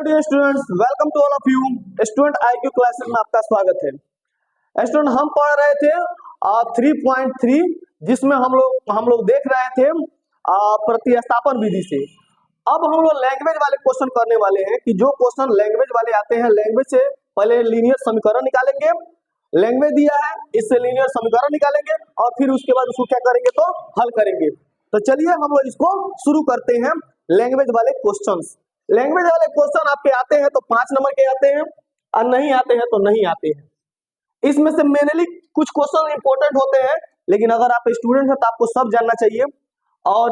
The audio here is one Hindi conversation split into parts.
Dear students, welcome to all of you. Student IQ classes में आपका स्वागत है। स्टूडेंट, हम पढ़ रहे थे 3.3 जिसमें हम लोग देख रहे थे प्रतिस्थापन विधि से। अब हम लोग लैंग्वेज वाले क्वेश्चन करने वाले हैं कि जो क्वेश्चन लैंग्वेज वाले आते हैं, लैंग्वेज से पहले लीनियर समीकरण निकालेंगे। लैंग्वेज दिया है, इससे लीनियर समीकरण निकालेंगे और फिर उसके बाद उसको क्या करेंगे तो हल करेंगे। तो चलिए हम लोग इसको शुरू करते हैं। लैंग्वेज वाले क्वेश्चंस, लैंग्वेज वाले क्वेश्चन आपके आते हैं तो 5 नंबर के आते हैं और नहीं आते हैं तो नहीं आते हैं। इसमें से मेनली कुछ क्वेश्चन इंपॉर्टेंट होते हैं, लेकिन अगर आप स्टूडेंट हैं तो आपको सब जानना चाहिए। और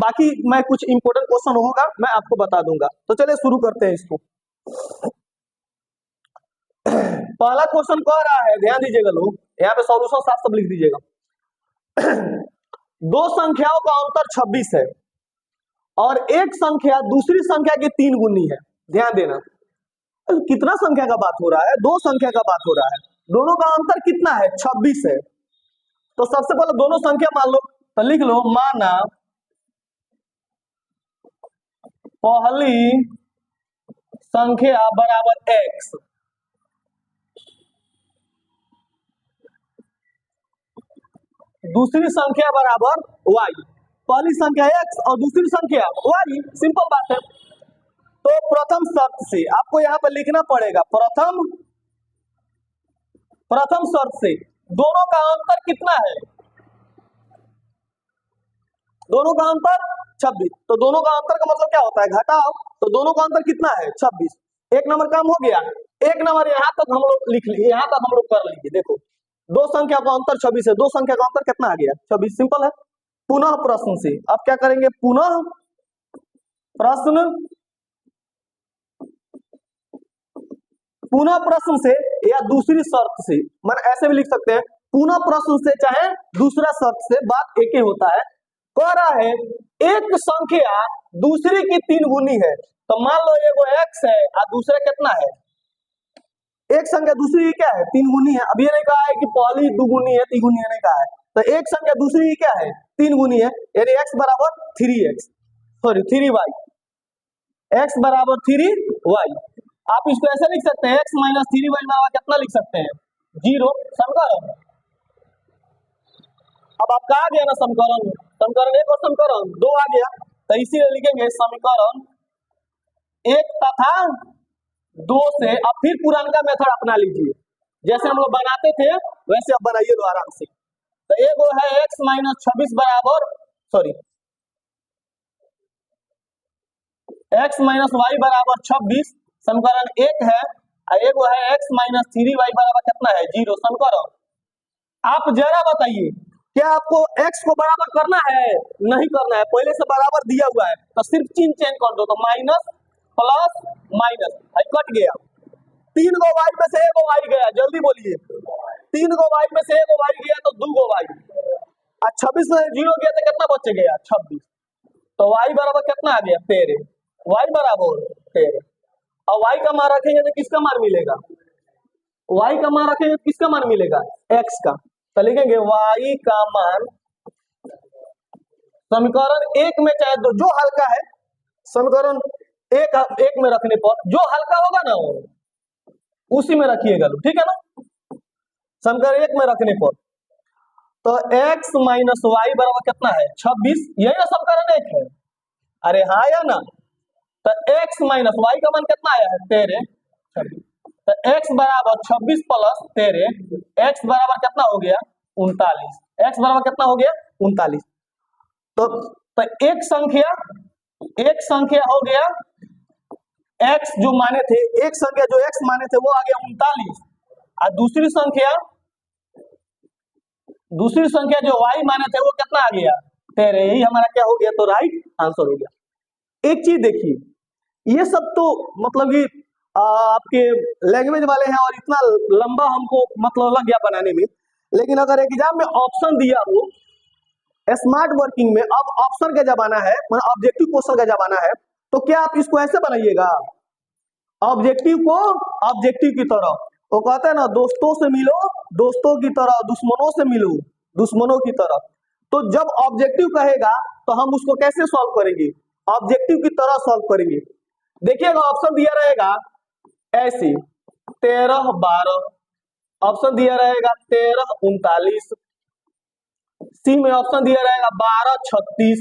बाकी मैं कुछ इंपॉर्टेंट क्वेश्चन होगा मैं आपको बता दूंगा। तो चलिए शुरू करते हैं इसको। पहला क्वेश्चन कह रहा है, ध्यान दीजिएगा लोग, यहाँ पे सॉल्यूशन साफ सब लिख दीजिएगा। दो संख्याओं का अंतर 26 है और एक संख्या दूसरी संख्या की 3 गुनी है। ध्यान देना, कितना संख्या का बात हो रहा है? दो संख्या का बात हो रहा है। दोनों का अंतर कितना है? 26 है। तो सबसे पहले दोनों संख्या मान लो, तो लिख लो, माना पहली संख्या बराबर x, दूसरी संख्या बराबर y। पहली संख्या x और दूसरी संख्या y, सिंपल बात है। तो प्रथम शर्त से आपको यहां पर लिखना पड़ेगा, प्रथम शर्त से दोनों का अंतर कितना है? दोनों का अंतर 26। तो दोनों का अंतर का मतलब क्या होता है? घटाओ। तो दोनों का अंतर कितना है? 26। एक नंबर कम हो गया, एक नंबर यहां तक हम लोग लिख लिए, यहां तक हम लोग कर लेंगे। देखो, दो संख्या का अंतर 26 है, दो संख्या का अंतर कितना आ गया? 26। सिंपल है। पुनः प्रश्न से अब क्या करेंगे? पुनः प्रश्न से या दूसरी शर्त से, मतलब ऐसे भी लिख सकते हैं, पुनः प्रश्न से चाहे दूसरा शर्त से, बात एक ही होता है। कह रहा है एक संख्या दूसरी की 3 गुनी है। तो मान लो एगो x है और दूसरा कितना है? एक संख्या दूसरी की क्या है? 3 गुनी है। अब ये नहीं कहा है कि पहली 2 गुनी है 3 गुनी है, नहीं कहा है। तो एक संख्या दूसरी की क्या है? 3 गुनी है, यानी x बराबर 3y। x बराबर 3y। आप इसको ऐसे लिख सकते हैं, x माइनस 3y बराबर कितना लिख सकते हैं? 0। समीकरण, अब आपका आ गया ना समीकरण, समीकरण 1 और समीकरण 2 आ गया। तो इसीलिए लिखेंगे समीकरण 1 तथा 2 से। अब फिर पुराना मेथड अपना लीजिए, जैसे हम लोग बनाते थे वैसे अब बनाइए लो आराम से। तो एक है x माइनस 26 बराबर, x माइनस y बराबर 26, समीकरण 1 है। एक है x माइनस 3y बराबर कितना है? 0। समीकरण, आप जरा बताइए, क्या आपको x को बराबर करना है? नहीं करना है, पहले से बराबर दिया हुआ है। तो सिर्फ चिन्ह चेंज कर दो, तो माइनस प्लस माइनस कट गया। 3 गो y में से 1 गो y गया, जल्दी बोलिए। 3 गो y में से 1 गो y गया तो 2 गो y। 26 में 0 गया तो कितना बच गया? 26। तो y बराबर कितना आ गया? 13। y बराबर 13। और y का मान रखेंगे तो किसका मान मिलेगा? y का मान रखेंगे तो किसका मान मिलेगा? x का। तो लिखेंगे y का मान, समीकरण 1 में चाहे दो, जो हल्का है समीकरण एक में रखने पर जो हल्का होगा ना उसी में रखिएगा, ठीक है ना? समीकरण 1 में रखने पर तो x माइनस वाई बराबर कितना है? 26। यही ना समीकरण 1 है? अरे हाँ या ना? तो x माइनस वाई का मान कितना आया है? 13। तो x बराबर 26 प्लस 13, x बराबर कितना हो गया? 39। x बराबर कितना हो गया? 39। तो एक संख्या हो गया x जो माने थे, एक संख्या जो x माने थे वो आ गया 39, और दूसरी संख्या जो y माने थे वो कितना आ गया? 13। यही हमारा क्या हो गया? तो राइट आंसर हो गया। एक चीज देखिए, ये सब तो मतलब कि आपके लैंग्वेज वाले हैं और इतना लंबा हमको मतलब लग गया बनाने में। लेकिन अगर एग्जाम में ऑप्शन दिया हो स्मार्ट वर्किंग में, अब ऑप्शन का जमाना है, मतलब ऑब्जेक्टिव क्वेश्चन का जमाना है, तो क्या आप इसको ऐसे बनाइएगा? ऑब्जेक्टिव को ऑब्जेक्टिव की तरह, वो कहते हैं ना, दोस्तों से मिलो दोस्तों की तरह, दुश्मनों से मिलो दुश्मनों की तरह। तो जब ऑब्जेक्टिव कहेगा तो हम उसको कैसे सॉल्व करेंगे? ऑब्जेक्टिव की तरह सॉल्व करेंगे। देखिएगा ऑप्शन दिया रहेगा ऐसे 13 12, ऑप्शन दिया रहेगा 13 39, सी में ऑप्शन दिया रहेगा 12 36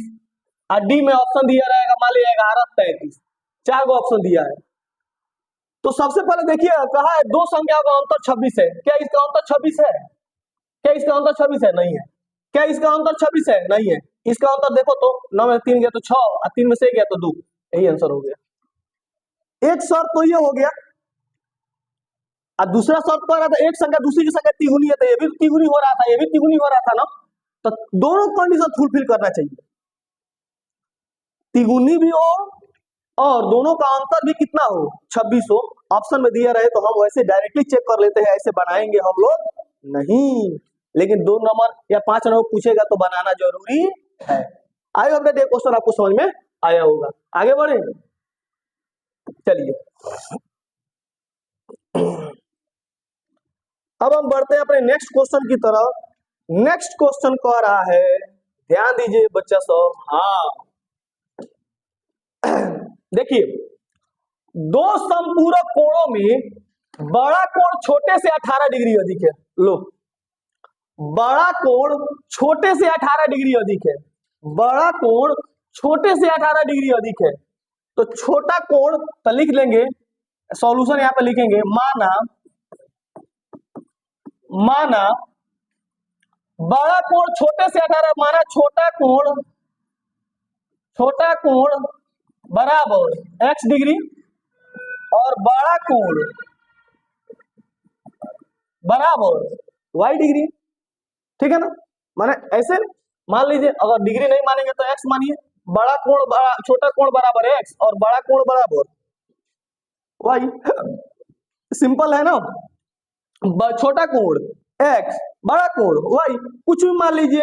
और डी में ऑप्शन दिया रहेगा मान लीजिए 11 33। 4 गो ऑप्शन दिया है। तो सबसे पहले देखिए कहा है दो संख्याओं का अंतर 26 है। क्या इसका अंतर 26 है? क्या इसका अंतर 26 है? नहीं है। क्या इसका अंतर 26 है? नहीं है। इसका अंतर देखो तो 9 में 3 गया तो 6 और 3 में से गया तो 2। यही आंसर हो गया। एक शर्त तो ये हो गया और दूसरा शर्त कह रहा था एक संख्या दूसरी की संख्या तिगुनी है, तो ये भी तिगुनी हो रहा था, ये भी तिगुनी हो रहा था ना। तो दोनों कंडीशन फुलफिल करना चाहिए, तिगुनी भी हो और दोनों का अंतर भी कितना हो 26 हो। ऑप्शन में दिया रहे तो हम वैसे डायरेक्टली चेक कर लेते हैं, ऐसे बनाएंगे हम लोग नहीं, लेकिन 2 नंबर या 5 नंबर पूछेगा तो बनाना जरूरी है। आई होप दैट ये क्वेश्चन आपको समझ में आया होगा। आगे बढ़े, चलिए अब हम बढ़ते हैं अपने नेक्स्ट क्वेश्चन की तरफ। नेक्स्ट क्वेश्चन कह रहा है, ध्यान दीजिए बच्चा सब। हाँ देखिए, दो संपूरक कोणों में बड़ा कोण छोटे से 18 डिग्री अधिक है। लो, बड़ा कोण छोटे से 18 डिग्री अधिक है, बड़ा कोण छोटे से 18 डिग्री अधिक है। तो छोटा कोण तो लिख लेंगे, सॉल्यूशन यहां पे लिखेंगे, माना बड़ा कोण छोटे से 18, माना छोटा कोण बराबर x डिग्री और बड़ा कोण बराबर y डिग्री। ठीक है ना, माने ऐसे मान लीजिए, अगर डिग्री नहीं मानेंगे तो x मानिए, बड़ा कोण छोटा कोण बराबर x और बड़ा कोण बराबर y। सिंपल है ना, छोटा कोण x बड़ा कोण y, कुछ भी मान लीजिए,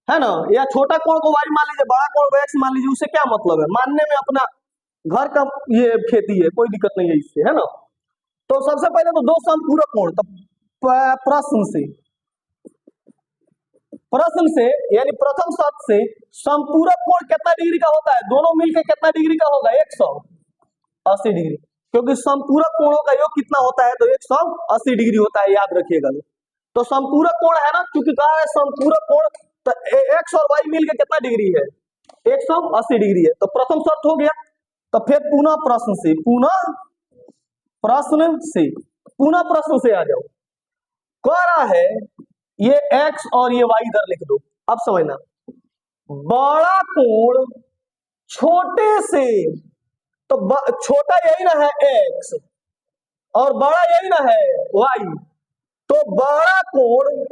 है ना, या छोटा कोण को y मान लीजिए, बड़ा कोण को x मान लीजिए, उससे क्या मतलब है, मानने में अपना घर का ये खेती है, कोई दिक्कत नहीं है इससे, है ना। तो सबसे पहले तो दो संपूरक कोण, तो प्रश्न से यानी प्रथम शर्त से संपूरक कोण कितना डिग्री का होता है, दोनों मिलकर कितना डिग्री का होगा, 180 डिग्री, क्योंकि संपूरक कोणों का योग कितना होता है, तो 180 डिग्री होता है, याद रखिएगा। तो संपूरक कोण है ना, क्योंकि कहा है संपूरक कोण, तो x और y मिलकर कितना डिग्री है, 180 डिग्री है। तो प्रथम शर्त हो गया। तो फिर पुनः प्रश्न से आ जाओ। कह रहा है ये x और ये y इधर लिख दो। अब समझना, बड़ा कोण छोटे से, तो छोटा यही ना है x और बड़ा यही ना है y, तो बड़ा कोण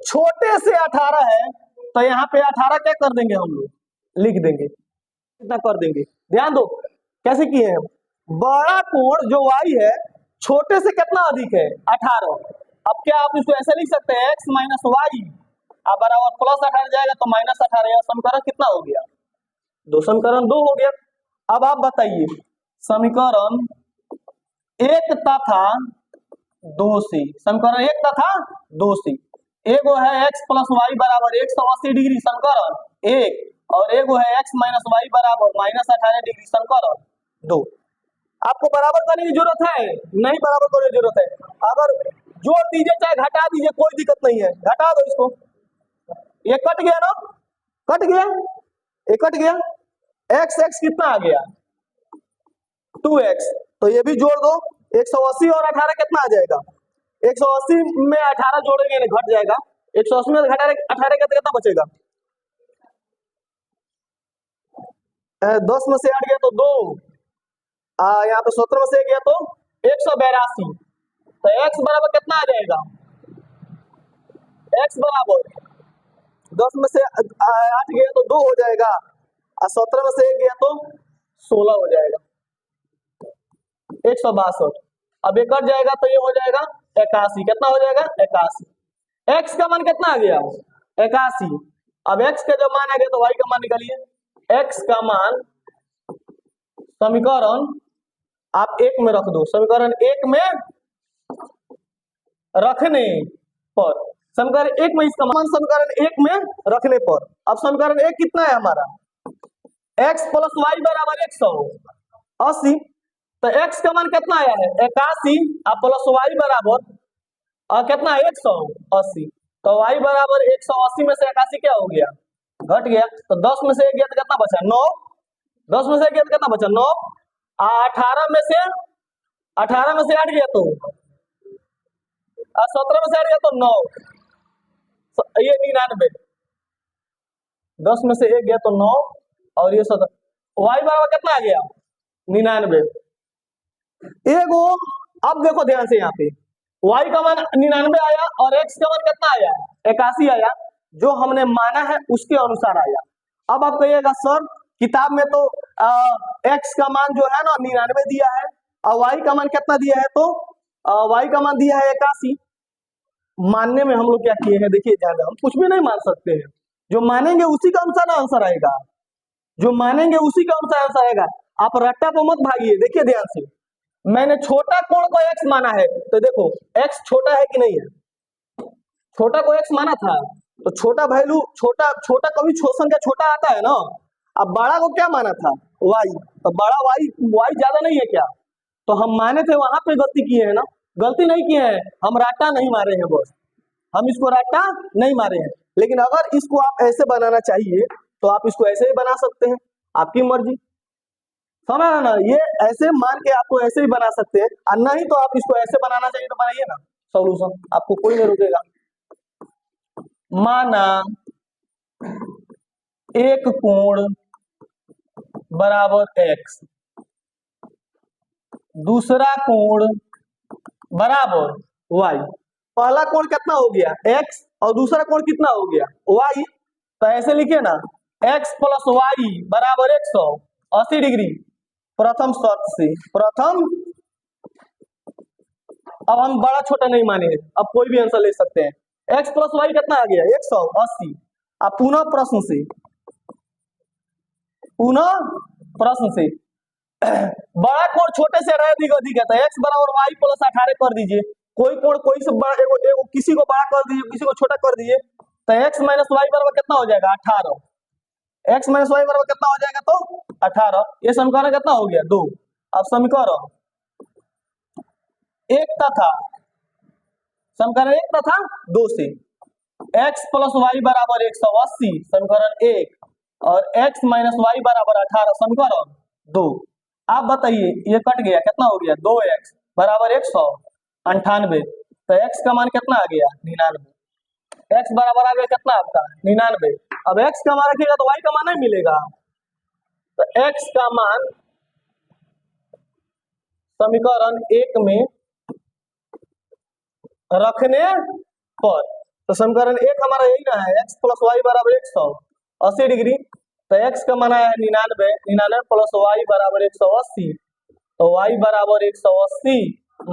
छोटे से 18 है, तो यहाँ पे 18 क्या कर देंगे हम लोग, लिख देंगे, कितना कर देंगे, ध्यान दो कैसे किए हैं। बड़ा कोण जो y है छोटे से कितना अधिक है, 18। अब क्या आप इसको ऐसे लिख सकते हैं, x माइनस वाई अब बराबर प्लस 18 जाएगा तो माइनस 18, समीकरण कितना हो गया, समीकरण 2 हो गया। अब आप बताइए, समीकरण 1 तथा 2 से, समीकरण 1 तथा 2 से, एगो है x प्लस वाई बराबर 180 डिग्री समीकरण 1, और एगो है x माइनस वाई बराबर माइनस 18 डिग्री समीकरण 2। आपको बराबर करने की जरूरत है, नहीं बराबर करने की जरूरत है, अगर जोड़ दीजिए चाहे घटा दीजिए कोई दिक्कत नहीं है, घटा दो इसको, ये कट गया ना, कट गया, ये कट गया, x कितना आ गया 2x, तो ये भी जोड़ दो, 180 और 18 कितना आ जाएगा, 180 में 18 जोड़ेंगे घट जाएगा, 180 में 18 कितना बचेगा, 10 में से 8 गया तो 2, यहाँ पे 17 में से गया तो 182, तो x बराबर कितना आ जाएगा, x बराबर 10 में से 8 गया तो 2 हो जाएगा, और 17 में से 1 गया तो 16 हो जाएगा, 162। अब ये कट जाएगा तो ये हो जाएगा 81, कितना हो जाएगा 81। x का मान कितना आ गया 81। अब x का जब मान आ गया तो y का मान निकालिए, x का मान समीकरण आप 1 में रख दो, समीकरण 1 में रखने पर, समीकरण 1 में इसका मान समीकरण 1 में रखने पर, अब समीकरण 1 कितना है हमारा x प्लस वाई बराबर 180। तो x का मान कितना आया है 81 प्लस वाई बराबर कितना है 180। तो y बराबर 180 में से 81 क्या हो गया घट गया। तो 10 में से 1 गया तो कितना बचा 9। 10 में से 1 गया तो कितना बचा 9। 18 में से 8 गया तो 17 में से 8 गया तो 9। ये 99। 10 में से 1 गया तो 9 और ये 17। y बराबर कितना आ गया 99। एगो अब देखो ध्यान से यहाँ पे y का मान 99 आया और x का मान कितना आया 81 आया। जो हमने माना है उसके अनुसार आया। अब आप कहिएगा सर किताब में तो x का मान जो है ना 99 दिया है और y का मान कितना दिया है तो y का मान दिया है 81। मानने में हम लोग क्या किए हैं देखिए ध्यान, हम कुछ भी नहीं मान सकते हैं। जो मानेंगे उसी का अनुसार आंसर आएगा। जो मानेंगे उसी का अनुसार आंसर आएगा। आप रट्टा पे मत भागिए। देखिए ध्यान से मैंने छोटा कोण को x माना है तो देखो x छोटा है कि नहीं है। छोटा को x माना था तो छोटा वैल्यू छोटा कभी संख्या छोटा आता है ना। अब बड़ा को क्या माना था y, तो बड़ा y ज्यादा नहीं है क्या। तो हम माने थे वहां पे गलती किए हैं ना। गलती नहीं किए हैं, हम रट्टा नहीं मारे हैं बस। हम इसको रट्टा नहीं मारे हैं। लेकिन अगर इसको आप ऐसे बनाना चाहिए तो आप इसको ऐसे ही बना सकते हैं, आपकी मर्जी। समझ ना, ये ऐसे मान के आपको ऐसे ही बना सकते हैं और नहीं तो आप इसको ऐसे बनाना चाहिए तो बनाइए ना सॉल्यूशन, आपको कोई नहीं रोकेगा। माना एक कोण बराबर x, दूसरा कोण बराबर y। पहला कोण कितना हो गया x और दूसरा कोण कितना हो गया y। तो ऐसे लिखिए ना x प्लस वाई बराबर 180 डिग्री प्रथम शर्त से। प्रथम अब हम बड़ा छोटा नहीं माने, अब कोई भी आंसर ले सकते हैं। x प्लस वाई कितना आ गया 180। अब पुनः प्रश्न से बड़ा कोण छोटे से अधिक है तो x बराबर वाई प्लस 18 कर दीजिए। कोई कोण कोई से बड़ा एगो किसी को बड़ा कर दीजिए किसी को छोटा कर दीजिए। तो x माइनस वाई बराबर कितना हो जाएगा 18। x माइनस वाई बराबर कितना हो जाएगा तो 18। ये समीकरण कितना हो गया 2। अब समीकरण एक तथा 2 से x प्लस वाई बराबर 180 समीकरण 1 और x माइनस वाई बराबर 18 समीकरण 2। आप बताइए ये कट गया कितना हो गया 2x बराबर 198। तो x का मान कितना आ गया 99। x बराबर आ गया कितना आपका 99। अब x का मान रखिएगा तो y का मान नहीं मिलेगा। तो x का मान समीकरण 1 में रखने पर तो समीकरण 1 हमारा यही ना है x प्लस वाई बराबर 180 डिग्री। तो x का मान है 99 प्लस वाई बराबर 180। तो y बराबर 180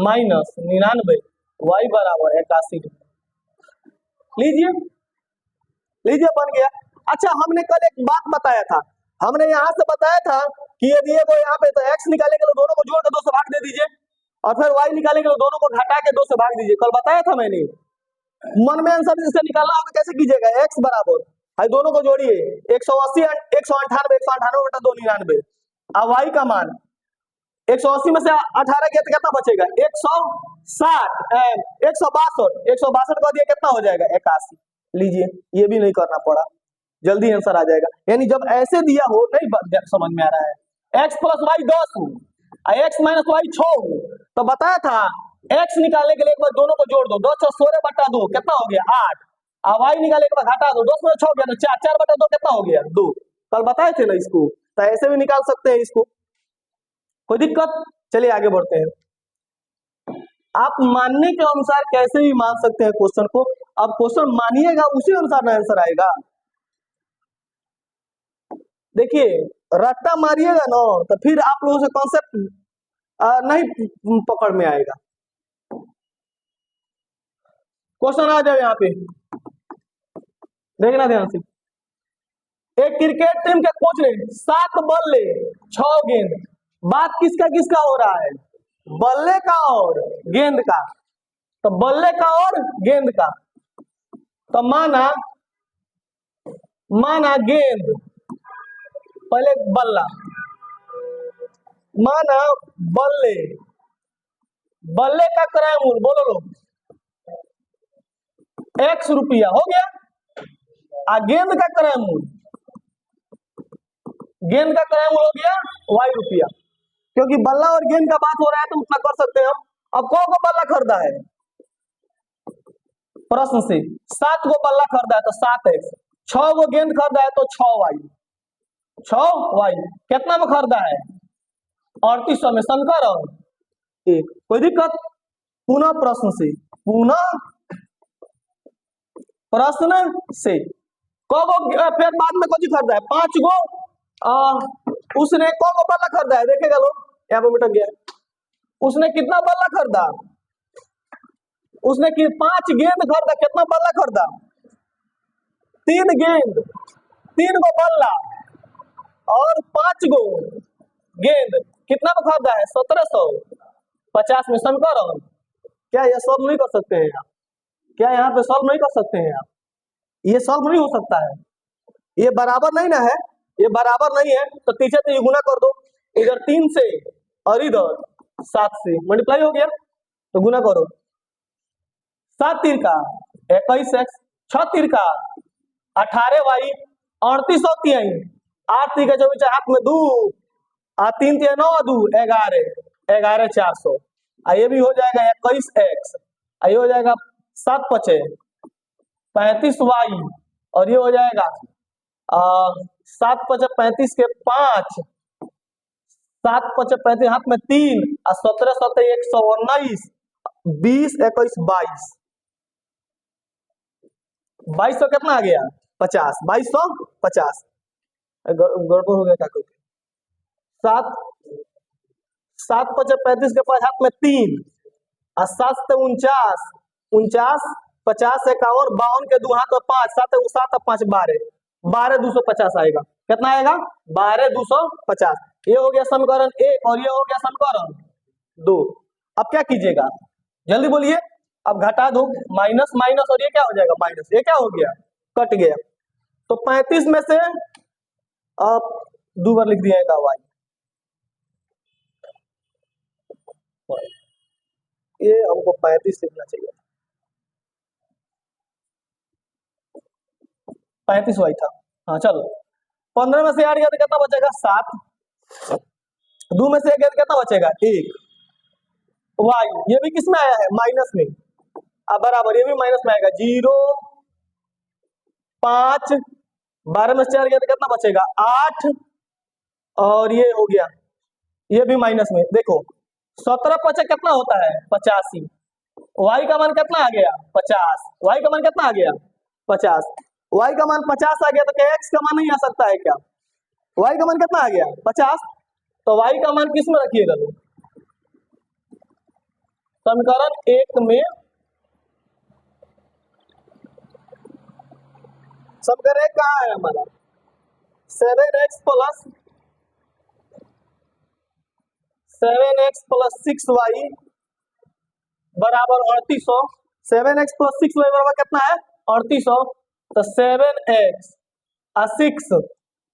माइनस 99 y बराबर 81 डिग्री। लीजिए बन गया। अच्छा हमने कल एक बात बताया था, हमने यहाँ से बताया था कि यदि ये को यहाँ पे तो x निकालेंगे तो दोनों को जोड़ के 2 से भाग दे दीजिए और फिर y निकालेंगे तो दोनों को घटा के 2 से भाग दीजिए। कल बताया था मैंने। मन में आंसर इससे निकालना होगा कैसे कीजिएगा x बराबर भाई दोनों को जोड़िए 180 198 बटा 2 99। अब y का मान 180 में से 18 गया तो कितना बचेगा 160 162 का दिया कितना हो जाएगा 81। लीजिए ये भी नहीं करना पड़ा, जल्दी आंसर आ जाएगा। यानी जब ऐसे दिया हो नहीं समझ में आ रहा है x प्लस वाई 10 और x माइनस वाई 6 तो बताया था x निकालने के लिए एक बार दोनों को जोड़ दो 10 16 बटा 2 कितना हो गया 8 और y निकालने के बाद घटा दो 10 में 6 गया तो 4 बटा 2 कितना हो गया 2। कल बताए थे ना इसको। तो ऐसे भी निकाल सकते हैं इसको, कोई दिक्कत। चलिए आगे बढ़ते हैं। आप मानने के अनुसार कैसे भी मान सकते हैं क्वेश्चन को। अब क्वेश्चन मानिएगा उसी अनुसार ना आंसर आएगा। देखिए रट्टा मारिएगा ना तो फिर आप लोगों से कॉन्सेप्ट नहीं पकड़ में आएगा। क्वेश्चन आ जाओ यहाँ पे देखना ध्यान से। एक क्रिकेट टीम के कोच ने 7 बल्ले 6 गेंद, बात किसका किसका हो रहा है बल्ले का और गेंद का। तो बल्ले का और गेंद का। तो माना गेंद पहले बल्ला, माना बल्ले, बल्ले का क्रय मूल्य बोलो लोग x रुपया हो गया। गेंद का क्रय मूल्य, गेंद का क्रय मूल्य हो गया y रुपया। क्योंकि बल्ला और गेंद का बात हो रहा है तो उतना कर सकते हैं हम। अब कौन को बल्ला खरीदा है प्रश्न से? 7 गो बल्ला खरीदा है तो 7x, 6 गो गेंद खरीदा है तो 6y, 6y कितना में खरीदा है 3800 में। समीकरण एक, कोई दिक्कत? पुनः प्रश्न से, पुनः प्रश्न से फिर बाद में कुछ खरीदा है 5 गो, उसने कौन को बल्ला खरीदा है देखेगा लोग, यहाँ पे मिट गया। उसने कितना बल्ला खरीदा? उसने 5 गेंद खरीदा, कितना बल्ला खरीदा? 3 गेंद, 3 गो बल्ला और 5 गो गेंद, कितना में खरीदा है 1750 में। समीकरण क्या यह सॉल्व नहीं कर सकते हैं आप? क्या यहाँ पे सॉल्व नहीं कर सकते हैं आप? ये सॉल्व नहीं हो सकता है, ये बराबर नहीं ना है, ये बराबर नहीं है तो पीछे से गुना कर दो, इधर 3 से और इधर 7 से मल्टीप्लाई हो गया तो गुना करो। 7 तीर का 21x, 6 तीर का 18y, 38 होती है 8 तीर का 24 हाथ में 2, 3 तीर 9 2 11, 11 400। ये भी हो जाएगा 21x, ये हो जाएगा 7 5 35y, और ये हो जाएगा 7 5 35 के 5, 7 5 35 हाथ में 3, 17 17 119, 20 21 22, 2200 कितना आ गया 50, 2250। गड़बड़ हो गया क्या कोई? 7 7 5 35 के 5 हाथ में 3, 7 से 49, 49 50 51 52 के 2 हाथ में 5, 7 7 5 12, 12 250 आएगा। कितना आएगा 12 250। ये हो गया समीकरण 1 और ये हो गया समीकरण 2। अब क्या कीजिएगा जल्दी बोलिए। अब घटा दो, माइनस माइनस, और ये क्या हो जाएगा माइनस, ये क्या हो गया कट गया। तो 35 में से अब 2 बार लिख दिया वाई, ये हमको 35 लिखना चाहिए, 35 वाई था। हाँ चलो, 15 में से 8 गया तो कितना बचेगा 7, 2 में से 1 गया तो कितना बचेगा 1। वाई ये भी किस में आया है माइनस में, अब बराबर ये भी माइनस में आएगा 0 5, 12 में से 4 गया तो कितना बचेगा 8, और ये हो गया ये भी माइनस में। देखो 17 5 कितना होता है 85, वाई का मान कितना आ गया 50, वाई का मान कितना आ गया 50, वाई का मान 50 आ गया तो क्या एक्स का मान नहीं आ सकता है क्या? वाई का मान कितना आ गया 50, तो वाई का मान किस में रखिएगा लोग समीकरण 1 में, समीकरण 1 कहाँ है हमारा 7x प्लस 6y बराबर 3800। 7x प्लस 6y बराबर कितना है 3800, तो 7x और 6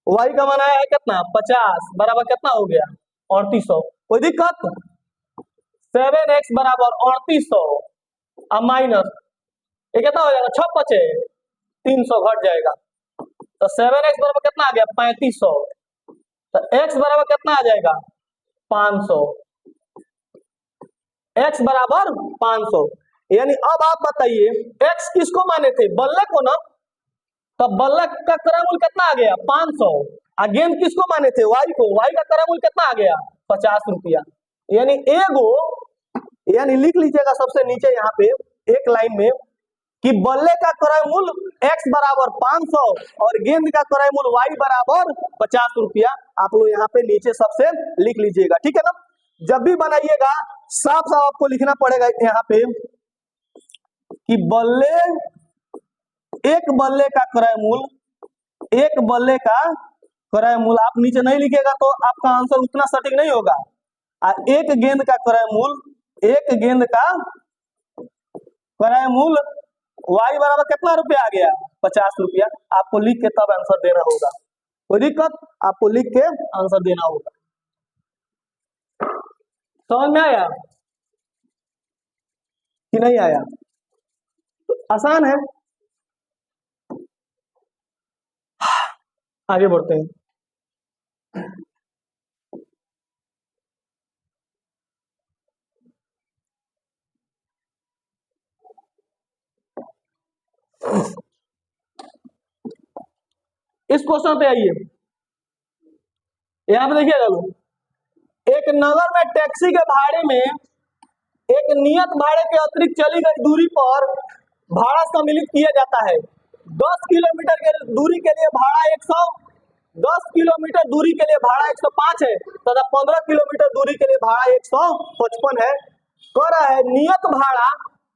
y का मान आया है कितना 50 बराबर कितना हो गया 3800। कोई दिक्कत? 7x बराबर 3800 और माइनस ये कितना हो जाएगा 6 5 300 घट जाएगा, तो 7x बराबर कितना आ गया 3500, तो x बराबर कितना आ जाएगा 500, x बराबर 500। यानी अब आप बताइए x किसको माने थे बल्ले को ना, तो बल्ले का क्रय मूल्य कितना आ गया 500, और गेंद किसको माने थे y को, y का क्रय मूल्य कितना आ गया 50 रुपया। यानी एगो, यानी लिख लीजिएगा सबसे नीचे यहाँ पे एक लाइन में कि बल्ले का क्रय मूल्य x बराबर 500 और गेंद का क्रय मूल्य y बराबर 50 रुपया। आप लोग यहाँ पे नीचे सबसे लिख लीजिएगा, ठीक है ना। जब भी बनाइएगा साफ साफ आपको लिखना पड़ेगा यहाँ पे कि बल्ले, एक बल्ले का क्रय मूल्य, एक बल्ले का क्रय मूल्य, आप नीचे नहीं लिखेगा तो आपका आंसर उतना सटीक नहीं होगा। एक गेंद का क्रय मूल्य, एक गेंद का क्रय मूल्य y बराबर कितना रुपया आ गया 50 रुपया। आपको लिख के तब आंसर देना होगा। कोई दिक्कत, आपको लिख के आंसर देना होगा। समझ में आया कि नहीं आया? तो आसान है, आगे बढ़ते हैं। इस क्वेश्चन पे आइए, यहां पे देखिएगा लोग, एक नगर में टैक्सी के भाड़े में एक नियत भाड़े के अतिरिक्त चली गई दूरी पर भाड़ा सम्मिलित किया जाता है। 10 किलोमीटर के दूरी के लिए भाड़ा 100, 10 किलोमीटर दूरी के लिए भाड़ा 105 है तथा 15 किलोमीटर दूरी के लिए भाड़ा 155 है। कह रहा है नियत भाड़ा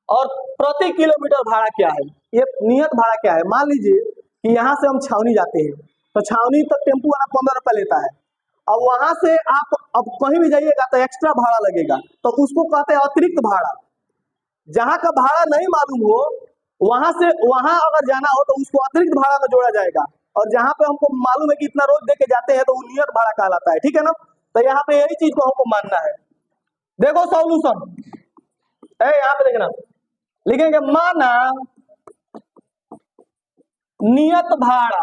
और प्रति किलोमीटर भाड़ा क्या है। ये नियत भाड़ा क्या है, मान लीजिए कि यहाँ से हम छावनी जाते हैं तो छावनी तक टेम्पू वाला 15 रुपया लेता है। अब वहां से आप अब कहीं भी जाइएगा तो एक्स्ट्रा भाड़ा लगेगा, तो उसको कहते हैं अतिरिक्त भाड़ा। जहां का भाड़ा नहीं मालूम हो वहां से वहां अगर जाना हो तो उसको अतिरिक्त भाड़ा में जोड़ा जाएगा, और जहां पे हमको मालूम है कि इतना रोज दे के जाते हैं तो वो नियत भाड़ा कहलाता है। ठीक है ना? तो यहाँ पे यही चीज को हमको मानना है। देखो सॉल्यूशन, यहाँ पे देखना, लिखेंगे माना नियत भाड़ा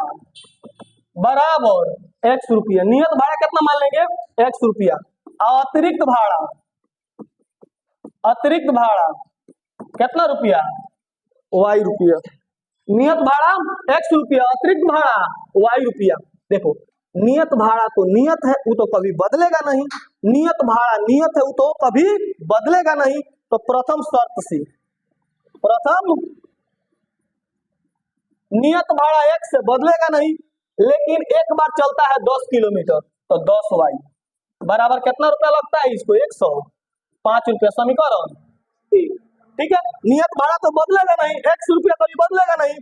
बराबर x रुपया। नियत भाड़ा कितना मान लेंगे? x रुपया। अतिरिक्त भाड़ा कितना रुपया? y रुपया। नियत भाड़ा x रुपया, अतिरिक्त भाड़ा y रुपया। देखो नियत भाड़ा तो नियत है, वो तो कभी बदलेगा नहीं। नियत भाड़ा नियत है, वो तो कभी बदलेगा नहीं। तो प्रथम शर्त से, प्रथम नियत भाड़ा x से बदलेगा नहीं, लेकिन एक बार चलता है 10 किलोमीटर तो 10y बराबर कितना रुपया लगता है इसको? 105 रुपया। समीकरण ठीक है। नियत भाड़ा तो बदलेगा नहीं, x रुपया कभी बदलेगा नहीं।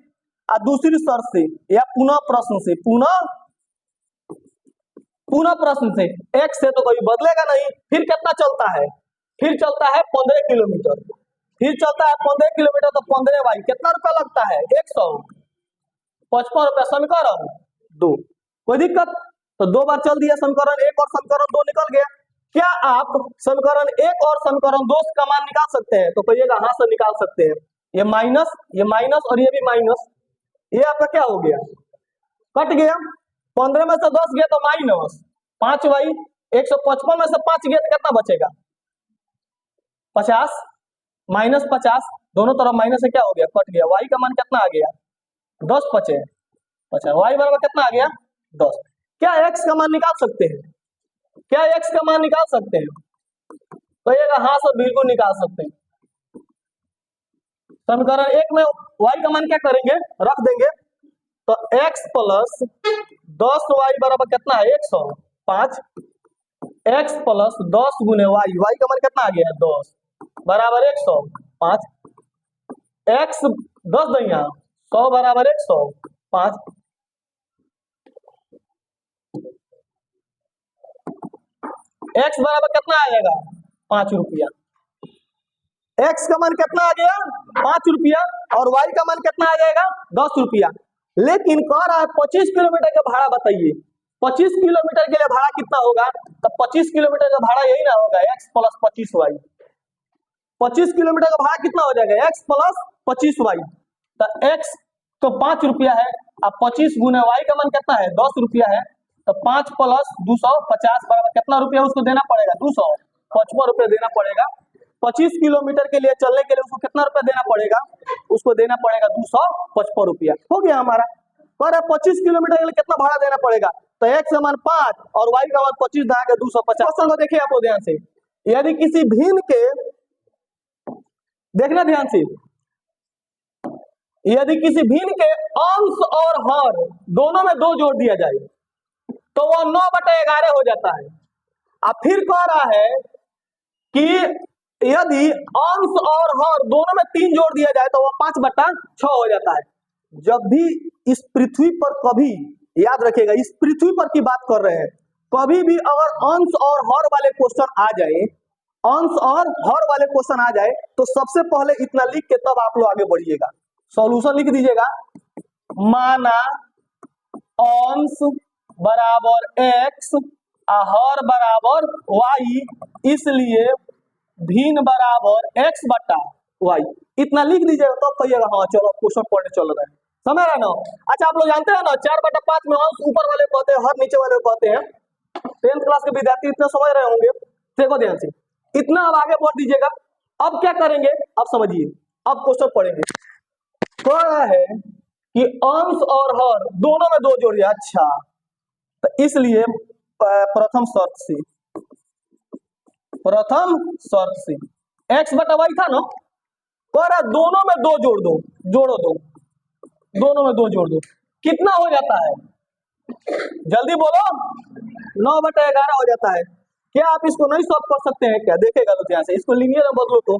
और दूसरी शर्त से या पुनः प्रश्न से, पुनः प्रश्न से x से तो कभी बदलेगा नहीं। फिर कितना चलता है? फिर चलता है 15 किलोमीटर, फिर चलता है 15 किलोमीटर तो 15y कितना रुपया लगता है? 155 रुपया। समीकरण 2। कोई दिक्कत? तो 2 बार चल दिया समीकरण 1 और समीकरण 2 निकल गया। क्या आप समीकरण 1 और समीकरण 2 का मान निकाल सकते हैं? तो कहिएगा हाँ से निकाल सकते हैं। ये माइनस और ये भी माइनस, ये आपका क्या हो गया? कट गया। 15 में से 10 गया तो माइनस 5y, 155 में से 5 गया तो कितना बचेगा? 50 माइनस 50, दोनों तरफ माइनस से क्या हो गया? कट गया। y का मान कितना आ गया? 10 बचे 50, y बराबर कितना आ गया? 10। क्या x का मान निकाल सकते हैं? क्या x का मान निकाल सकते हैं? कहिएगा हाँ सर बिल्कुल निकाल सकते हैं। समीकरण 1 में y का मान क्या करेंगे? रख देंगे। तो x प्लस 10y बराबर कितना है? 105। x प्लस 10 गुने y का मान कितना आ गया? 10 बराबर 105। x 10 दैया 100 बराबर 105। x बराबर कितना आ जाएगा? 5 रुपया। x का मान कितना आ गया? 5 रुपया। और y का मान कितना आ जाएगा? 10 रुपया। लेकिन कह रहा है 25 किलोमीटर का भाड़ा बताइए। 25 किलोमीटर के लिए भाड़ा कितना होगा? तो 25 किलोमीटर का भाड़ा यही ना होगा, x प्लस 25y। 25 किलोमीटर का भाड़ा कितना हो जाएगा? x plus 25y। तो x तो 5 रुपया है, अब 25 गुना y का मान कितना है? 10 रुपया है। तो 5 प्लस 250 बराबर कितना रुपया उसको देना पड़ेगा? 255 रुपया देना पड़ेगा। 25 किलोमीटर के लिए चलने के लिए उसको कितना रुपया देना पड़ेगा? उसको देना पड़ेगा 255 रुपया। हो गया हमारा। पर 25 किलोमीटर के लिए कितना भाड़ा देना पड़ेगा? तो x का मान 5 और y का मान 25 दे के 250। क्वेश्चन को देखिए आप ध्यान से, यदि किसी भिन्न के, देखना ध्यान से, यदि किसी भिन्न के अंश और हर दोनों में 2 जोड़ दिया जाए तो वह 9/11 हो जाता है। अब फिर कह रहा है कि यदि अंश और हर दोनों में 3 जोड़ दिया जाए तो वह 5/6 हो जाता है। जब भी इस पृथ्वी पर, कभी याद रखिएगा इस पृथ्वी पर की बात कर रहे हैं, कभी भी अगर अंश और हर वाले क्वेश्चन आ जाए, अंश और हर वाले क्वेश्चन आ जाए तो सबसे पहले इतना लिख के तब आप लोग आगे बढ़िएगा। सॉल्यूशन लिख दीजिएगा, माना अंश बराबर x, हर बराबर y, इसलिए भिन्न बराबर x बटा y। इतना लिख दीजिएगा तो कहिएगा हाँ चलो क्वेश्चन पढ़ने चल रहे हैं। समझ रहे ना? अच्छा आप लोग जानते हैं ना 4/5 में अंश ऊपर वाले को कहते हैं, हर नीचे वाले को कहते हैं। 10th क्लास के विद्यार्थी इतना समझ रहे होंगे, देखो ध्यान से। इतना अब आगे बढ़ दीजिएगा। अब क्या करेंगे अब समझिए, अब क्वेश्चन पढ़ेंगे। कह रहा है कि अंश और हर दोनों में 2 जोड़िए। अच्छा तो इसलिए प्रथम शर्त से x बटा y था ना, कह रहा दोनों में 2 जोड़ दो, जोड़ो दो, दोनों में 2 जोड़ दो। कितना हो जाता है जल्दी बोलो? 9/11 हो जाता है। क्या आप इसको नहीं सॉल्व कर सकते हैं क्या? देखेगा तो ध्यान से, इसको लीनियर में बदलो तो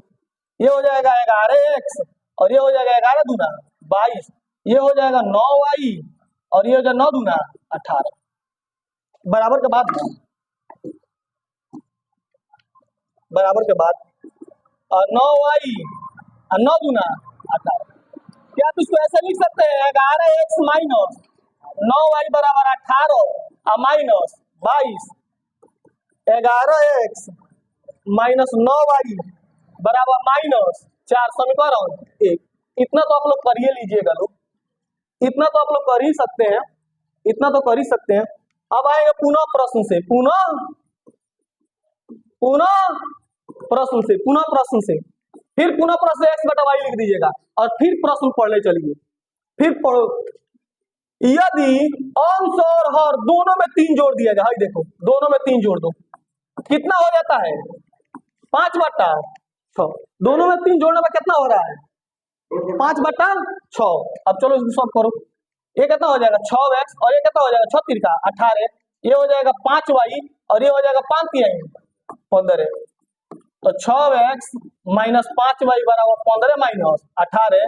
ये हो जाएगा 11x और ये हो जाएगा 11 दूना 22, ये हो जाएगा 9y और ये हो जाएगा 9 दूना 18। बराबर के बाद बराबर के बाद 9y और 9 दूना 18। क्या आप इसको ऐसे लिख सकते हैं 11x माइनस 9y बराबर 18 और माइनस 22, 11x माइनस 9y बराबर माइनस 4, समीकरण 1। इतना तो आप लोग कर ही लीजिएगा लोग, इतना तो आप लोग कर ही सकते हैं, इतना तो कर ही सकते हैं। अब आएंगे पुनः प्रश्न से, पुनः प्रश्न से फिर पुनः प्रश्न x बटा y लिख दीजिएगा और फिर प्रश्न पढ़ने चलिए। फिर पढ़ो, यदि अंश और हर दोनों में 3 जोड़ दिया जाए, देखो दोनों में 3 जोड़ दो, कितना हो जाता है 5/6। दोनों में 3 जोड़ने में कितना हो रहा है 5/6। अब चलो इसको सॉल्व करो। ये कितना हो जाएगा 6x और ये कितना हो जाएगा 6 3 18, ये हो जाएगा 5y और ये हो जाएगा 5 3 15। तो 6x माइनस 5y बराबर 15 माइनस 18,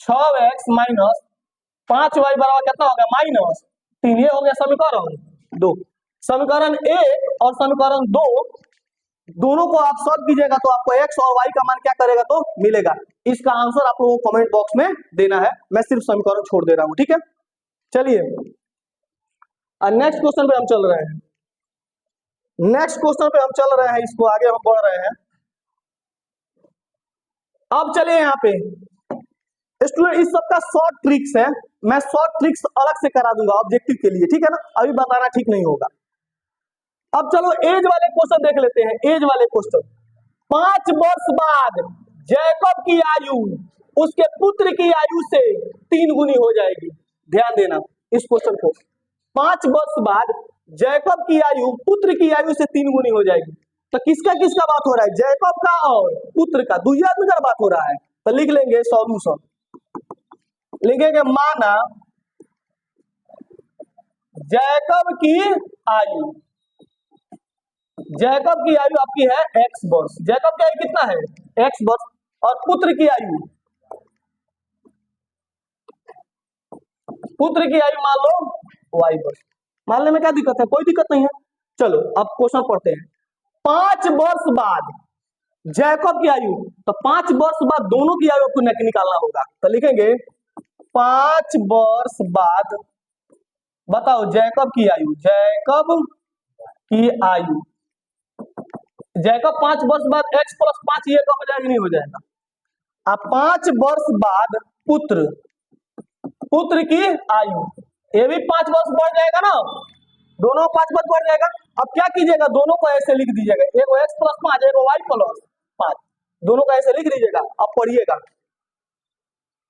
6x माइनस 5y बराबर कितना हो गया माइनस 3। ये हो गया समीकरण 2। समीकरण 1 और समीकरण 2 दोनों को आप सॉल्व कीजिएगा तो आपको x और y का मान क्या करेगा तो मिलेगा। इसका आंसर आप लोगों को कमेंट बॉक्स में देना है, मैं सिर्फ समीकरण छोड़ दे रहा हूं, ठीक है। चलिए नेक्स्ट क्वेश्चन पे हम चल रहे हैं, इसको आगे हम बढ़ रहे हैं। अब चलिए यहाँ पे स्टूडेंट इस सबका शॉर्ट ट्रिक्स है, मैं शॉर्ट ट्रिक्स अलग से करा दूंगा ऑब्जेक्टिव के लिए, ठीक है ना, अभी बताना ठीक नहीं होगा। अब चलो एज वाले क्वेश्चन देख लेते हैं। एज वाले क्वेश्चन, 5 वर्ष बाद जैकब की आयु उसके पुत्र की आयु से 3 गुनी हो जाएगी। ध्यान देना इस क्वेश्चन को, 5 वर्ष बाद जैकब की आयु पुत्र की आयु से 3 गुनी हो जाएगी। तो किसका किसका बात हो रहा है, जैकब का और पुत्र का, दुई आदमी का बात हो रहा है। तो लिख लेंगे सॉल्यूशन, लिखेंगे माना जैकब की आयु, जैकब की आयु आपकी है x वर्ष, जैकब की आयु कितना है x वर्ष, और पुत्र की आयु मान लो y वर्ष। मानने में क्या दिक्कत है, कोई दिक्कत नहीं है। चलो अब क्वेश्चन पढ़ते हैं। 5 वर्ष बाद जैकब की आयु, तो 5 वर्ष बाद दोनों की आयु आपको निकालना होगा। तो लिखेंगे 5 वर्ष बाद, बताओ जैकब की आयु, जैकब 5 वर्ष बाद x + 5 ये हो जाएगा नहीं हो जाएगा। अब 5 वर्ष बाद पुत्र की आयु, ये भी 5 वर्ष बढ़ जाएगा ना, दोनों 5 वर्ष बढ़ जाएगा। अब क्या कीजिएगा, दोनों को ऐसे लिख दीजिएगा, एक x + 5 एक y + 5, दोनों को ऐसे लिख दीजिएगा। अब पढ़िएगा,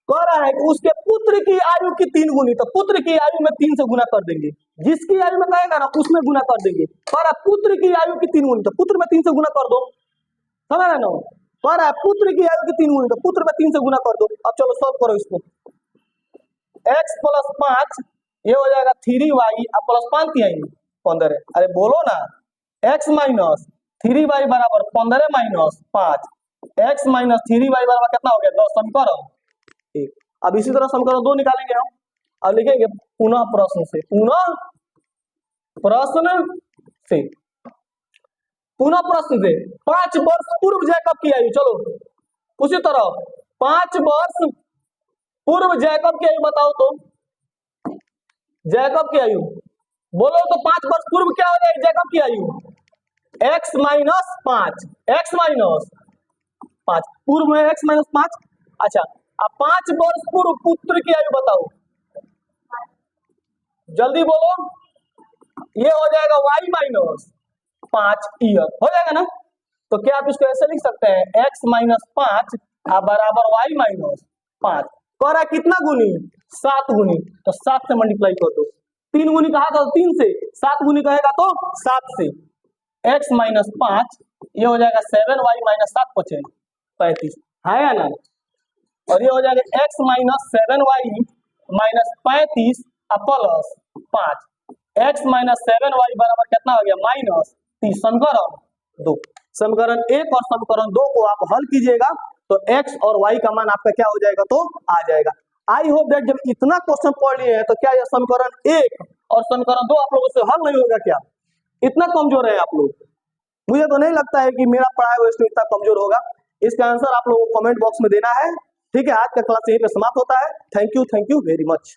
कह रहा है कि उसके पुत्र की आयु की 3 गुनी, तो पुत्र की आयु में 3 से गुना कर देंगे, जिसकी आयु में कहेगा ना उसमें गुना कर देंगे। पर पुत्र की आयु की 3 गुनी, तो पुत्र में 3 से गुना कर दो, समझ रहे ना। पर पुत्र की आयु की 3 गुनी, तो पुत्र में 3 से गुना कर दो। अब चलो सॉल्व करो इसको, x + 5 ये हो जाएगा 3y + 5 3 15। अरे बोलो ना, x माइनस 3y बराबर 15 माइनस 5, x माइनस 3y बराबर कितना हो गया 10, समीकरण 1। अब इसी तरह समीकरण 2 निकालेंगे हम। अब लिखेंगे पुनः प्रश्न से, पुनः प्रश्न से 5 वर्ष पूर्व जैकब की आयु, चलो उसी तरह 5 वर्ष पूर्व जैकब की आयु बताओ तो, जैकब की आयु बोलो तो 5 वर्ष पूर्व क्या हो जाएगी जैकब की आयु? x माइनस 5, x माइनस 5 पूर्व में x माइनस 5। अच्छा, अब 5 वर्ष पूर्व पुत्र की आयु बताओ, जल्दी बोलो। ये हो जाएगा y माइनस 5 ईयर, हो जाएगा ना। तो क्या आप इसको ऐसे लिख सकते हैं, x माइनस 5 बराबर y माइनस 5। कह रहा है कितना गुनी? 7 गुनी, तो 7 से मल्टीप्लाई कर दो। 3 गुनी कहा था 3 से, 7 गुनी कहेगा तो 7 से। x माइनस 5 ये हो जाएगा 7y माइनस 7 पचे 35, है या ना। और ये हो जाएगा x minus 7y minus 35 plus 5, x minus 7y बराबर कितना हो गया? माइनस 30। समीकरण 2, समीकरण 1 और समीकरण 2 को आप हल कीजिएगा तो x और y का मान आपका क्या हो जाएगा? तो आ जाएगा। आई होप दैट जब इतना क्वेश्चन पढ़ लिए हैं तो क्या यह समीकरण 1 और समीकरण 2 आप लोगों से हल नहीं होगा क्या? इतना कमजोर है आप लोग? मुझे तो नहीं लगता है कि मेरा पढ़ाया हुआ स्टूडेंट इतना कमजोर होगा। इसका आंसर आप लोगों को कमेंट बॉक्स में देना है। ठीक है, आज का क्लास यहीं पे समाप्त होता है। Thank you very much.